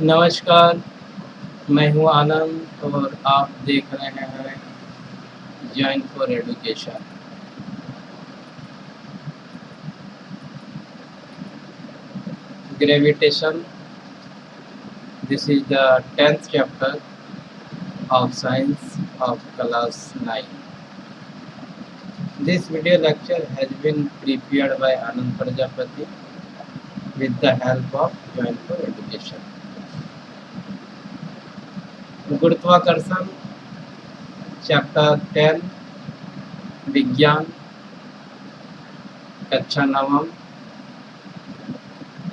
नमस्कार, मैं हूँ आनंद और आप देख रहे हैं join for education. Gravitation, this is the 10th chapter of science of class 9. This video lecture has been prepared by Anand Prajapati with the help of Join for Education. गुरुत्वाकर्षण chapter 10 विज्ञान कक्षा नवम।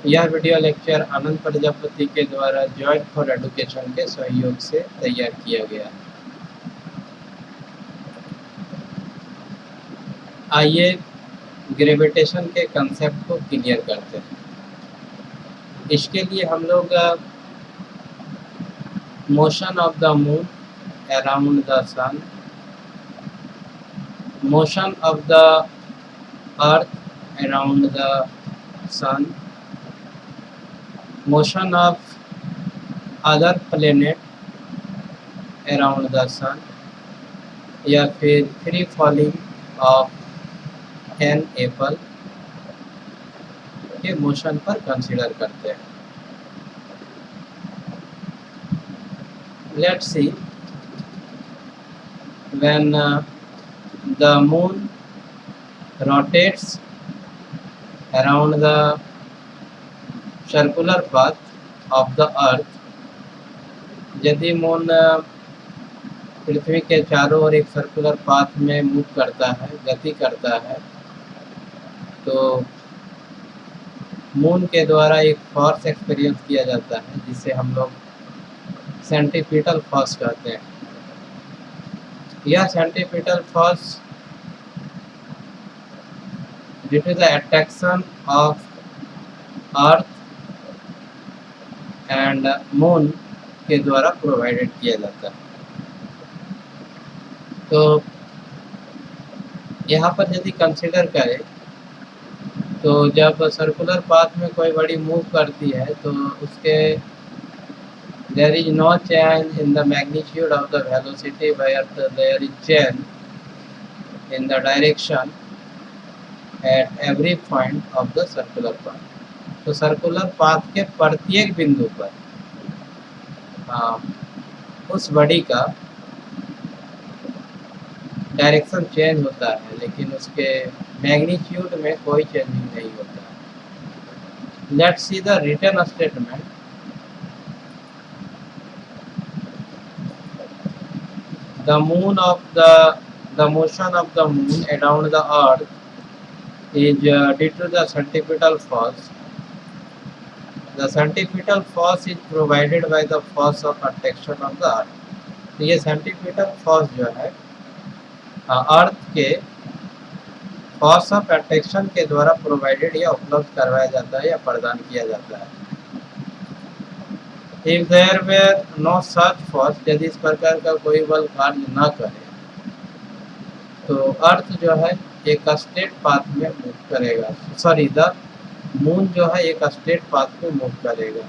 यह वीडियो लेक्चर आनंद प्रजापति के द्वारा join for education के सहयोग से तैयार किया गया है। आइए ग्रेविटेशन के कंसेप्ट को क्लियर करते हैं। इसके लिए हम लोग motion of the moon around the sun, motion of the earth around the sun, motion of other planet around the sun, या फिर free falling of an apple के मोशन पर कंसीडर करते हैं। Let's see, when the moon rotates around the circular path of the earth, यदि moon पृथ्वी के चारों ओर एक सर्कुलर पाथ में मूव करता है, गति करता है, तो मून के द्वारा एक फोर्स एक्सपीरियंस किया जाता है जिसे हम लोग सेंट्रीपिटल फोर्स कहते हैं। यह centripetal force due to the attraction of earth and moon के द्वारा प्रोवाइडेड किया जाता है। तो यहाँ पर यदि कंसीडर करें तो जब सर्कुलर पाथ में कोई बड़ी मूव करती है तो उसके there is no change in the magnitude of the velocity where there is change in the direction at every point of the circular path. तो सर्कुलर पाथ के प्रत्येक बिंदु पर उस बॉडी का डायरेक्शन चेंज होता है, लेकिन उसके मैग्नीट्यूड में कोई चेंजिंग नहीं होता है। Let's see the written statement. The motion of the moon around the earth is due to the centripetal force. The centripetal force is provided by the force of attraction of the earth. तो ये centripetal force जो है अर्थ के force of attraction के द्वारा provided या उपलब्ध करवाया जाता है या प्रदान किया जाता है। If there were no such force, यदि इस प्रकार का कोई बल कार्य न करे तो अर्थ जो है एक स्ट्रेट पाथ में मूव करेगा, सॉरी द मून जो है एक स्ट्रेट पाथ में मूव करेगा।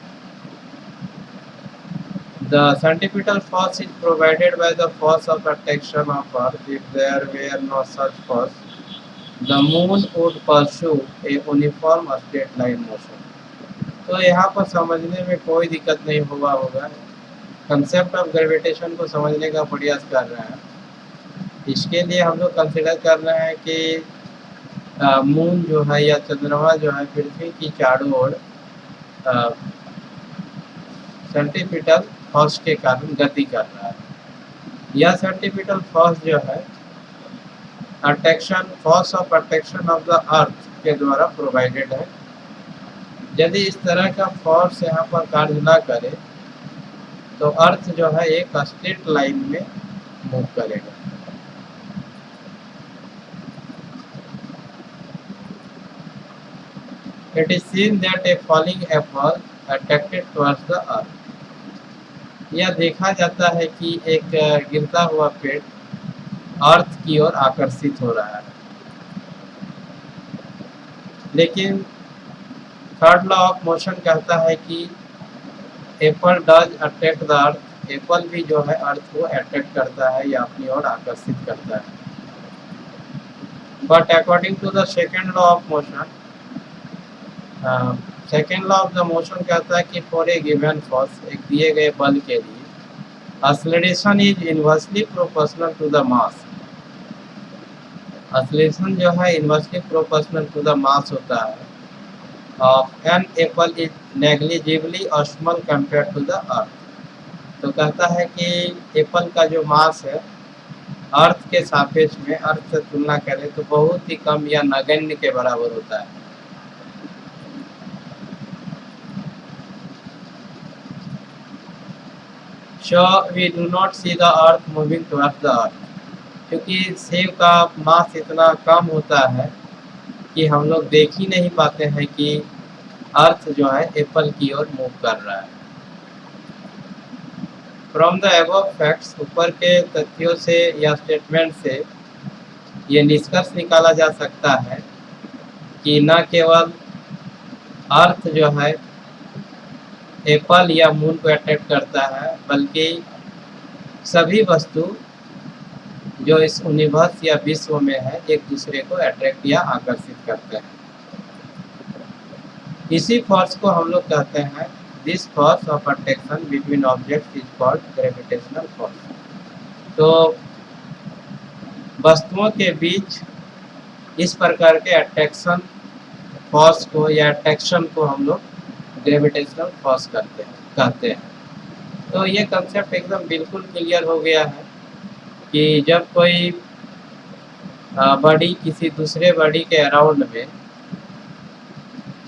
The centripetal force is provided by the force of attraction of earth. If there were no such force, the moon would pursue a uniform straight line motion. तो यहाँ पर समझने में कोई दिक्कत नहीं हुआ होगा। कंसेप्ट ऑफ ग्रेविटेशन को समझने का प्रयास कर रहे हैं। इसके लिए हम लोग कंसिडर कर रहे हैं कि मून जो है या चंद्रमा जो है पृथ्वी की चारों ओर सेंट्रीपिटल फोर्स के कारण गति कर रहा है। यह सेंट्रीपिटल फोर्स जो है attraction force of attraction of the अर्थ के द्वारा प्रोवाइडेड है। यदि इस तरह का फोर्स यहाँ पर कार्य न करे तो अर्थ जो है एक स्ट्रेट लाइन में मूव करेगा। It is seen that a falling apple attracted towards the earth. यह देखा जाता है कि एक गिरता हुआ पेड़ अर्थ की ओर आकर्षित हो रहा है, लेकिन थर्ड लॉ ऑफ मोशन कहता है कि Apple does attract the earth, Apple भी जो है अर्थ को अट्रैक्ट करता है या अपनी ओर आकर्षित करता है। But according to the second law of motion, second law of the motion कहता है कि फॉर ए गिवन फोर्स, एक दिए गए बल के लिए acceleration is inversely proportional to the mass. Acceleration जो है inversely proportional to the mass होता है of an apple is negligibly small compare to the earth. तो कहता है कि एप्पल का जो मास है अर्थ के सापेक्ष में, अर्थ से तुलना करें तो बहुत ही कम या नगण्य के बराबर होता है। So we do not see the earth moving towards the earth, क्योंकि सेब का मास इतना कम होता है कि हम लोग देख ही नहीं पाते हैं कि अर्थ जो है एप्पल की ओर मूव कर रहा है। फ्रॉम द एबव फैक्ट्स, ऊपर के तथ्यों से या स्टेटमेंट से ये निष्कर्ष निकाला जा सकता है कि न केवल अर्थ जो है एप्पल या मून को अट्रैक्ट करता है, बल्कि सभी वस्तु जो इस यूनिवर्स या विश्व में है एक दूसरे को अट्रैक्ट या आकर्षित करते हैं। इसी फोर्स को हम लोग कहते हैं, this force of attraction between objects is called gravitational force. तो वस्तुओं के बीच इस प्रकार के अट्रैक्शन फोर्स को या अट्रैक्शन को हम लोग ग्रेविटेशनल फोर्स कहते हैं। तो ये कंसेप्ट एकदम बिल्कुल क्लियर हो गया है कि जब कोई बॉडी किसी दूसरे बॉडी के अराउंड में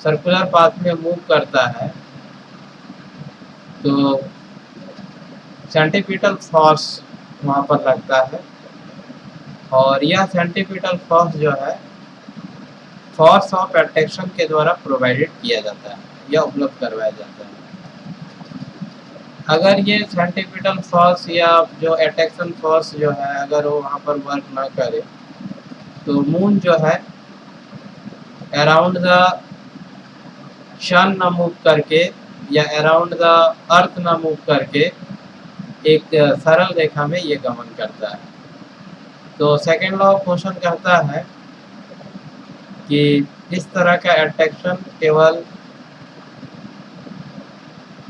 सर्कुलर पाथ में मूव करता है तो सेंट्रीपिटल फोर्स वहाँ पर लगता है, और यह सेंट्रीपिटल फोर्स जो है फोर्स ऑफ अट्रैक्शन के द्वारा प्रोवाइडेड किया जाता है या उपलब्ध करवाया जाता है। अगर ये सेंट्रीपिटल फोर्स या जो अट्रैक्शन फोर्स जो है अगर वो वहाँ पर वर्क ना करे तो मून जो है अराउंड द सन ना मूव करके या अराउंड द अर्थ ना मूव करके एक सरल रेखा में ये गमन करता है। तो सेकेंड लॉ ऑफ मोशन कहता है कि इस तरह का अट्रैक्शन केवल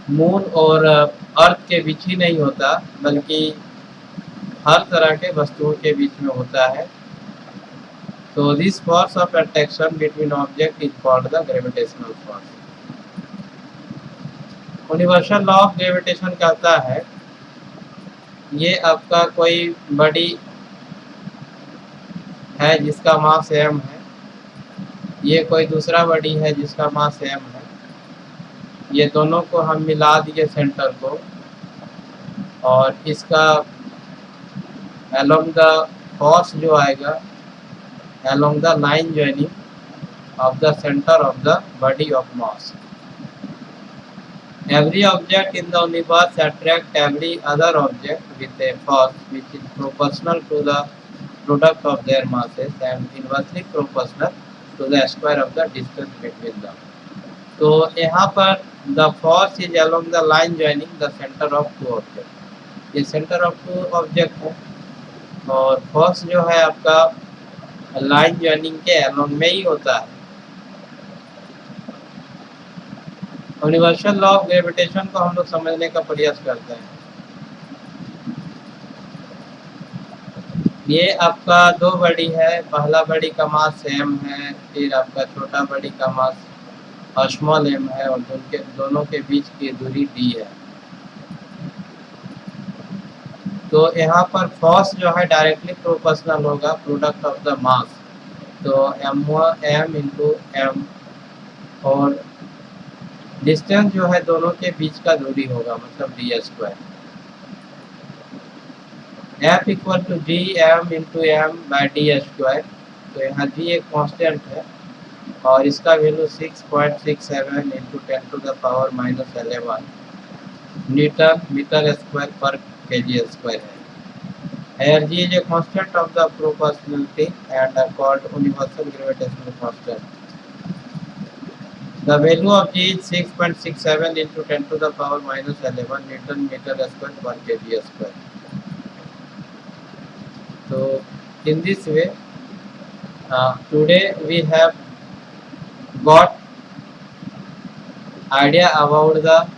मून और अर्थ के बीच ही नहीं होता, बल्कि हर तरह के वस्तुओं के बीच में होता है। तो this force of attraction between object is called the gravitational force. Universal law of gravitation कहता है ये आपका कोई बॉडी है जिसका मास m है, ये कोई दूसरा बॉडी है जिसका मास m है, ये दोनों को हम मिला दिए सेंटर को, और इसका along द फोर्स जो आएगा along the line joining of the center of the body of mass. Every object in the universe attract every other object with a force which is proportional to the product of their masses and inversely proportional to the square of the distance between them. तो यहाँ पर the force is along the line joining the center of two objects. ये center of two object है और force जो है आपका line joining के along में ही होता है। यूनिवर्सल लॉ ऑफ ग्रेविटेशन को हम लोग समझने का प्रयास करते हैं। ये आपका दो बॉडी है, पहला बॉडी का मास m है, फिर आपका छोटा बॉडी का मास स्मॉल m है, और दोनों के बीच की दूरी d है। तो यहाँ पर फोर्स जो है डायरेक्टली प्रोपोर्शनल होगा प्रोडक्ट ऑफ द मास, तो m इंटू m, और डिस्टेंस जो है दोनों के बीच का दूरी होगा, मतलब d square. F equal to G m into m by D square. तो यहाँ g एक कांस्टेंट है और इसका value 6.67 into 10 to the power -11 newton metre square पर केजी स्क्वायर है। Here g is a constant of the proportionality and are called universal gravitational constant. The value of G is 6.67 into 10 to the power minus 11 Newton meter square per kg square. So in this way, today we have got idea about the